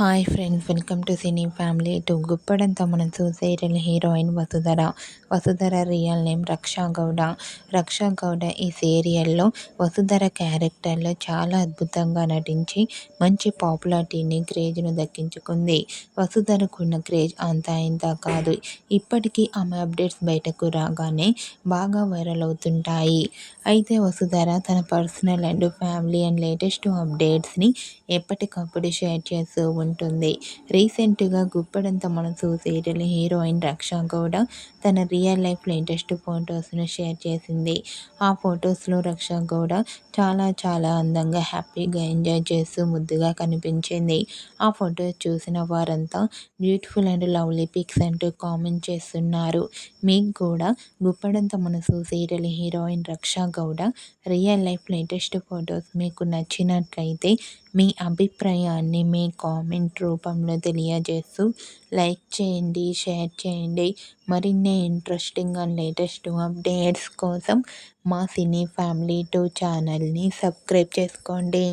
Hi friends, welcome to cine family to Guppedantha Manasu serial heroine Vasudhara. Vasudhara real name Raksha Gowda. Raksha Gowda ఈ సీరియల్లో వసుధర క్యారెక్టర్లో చాలా అద్భుతంగా నటించి మంచి పాపులారిటీని, క్రేజ్ను దక్కించుకుంది. వసుధరకున్న క్రేజ్ అంతా ఇంత కాదు. ఇప్పటికీ ఆమె అప్డేట్స్ బయటకు రాగానే బాగా వైరల్ అవుతుంటాయి. అయితే వసుధర తన personal and family and latest అప్డేట్స్ని ఎప్పటికప్పుడు షేర్ చేస్తూ ఉంటుంది. రీసెంట్గా గుప్పడంత మనసు సీరియల్ హీరోయిన్ రక్షా గౌడ తన రియల్ లైఫ్ లేటెస్ట్ ఫొటోస్ను షేర్ చేసింది. ఆ ఫొటోస్లో రక్షా గౌడ చాలా అందంగా, హ్యాపీగా ఎంజాయ్ చేస్తూ ముద్దుగా కనిపించింది. ఆ ఫొటోస్ చూసిన వారంతా బ్యూటిఫుల్ అండ్ లవ్లీ పిక్స్ అంటూ కామెంట్ చేస్తున్నారు. మీకు కూడా Guppedantha Manasu serial heroine Raksha Gowda real life latest photos మీకు నచ్చినట్లయితే మీ అభిప్రాయాన్ని మీ కామెంట్ రూపంలో తెలియజేస్తూ లైక్ చేయండి, షేర్ చేయండి. మరిన్ని ఇంట్రెస్టింగ్ అండ్ లేటెస్ట్ అప్డేట్స్ కోసం మా సినీ ఫ్యామిలీ 2 ఛానల్ని సబ్స్క్రైబ్ చేసుకోండి.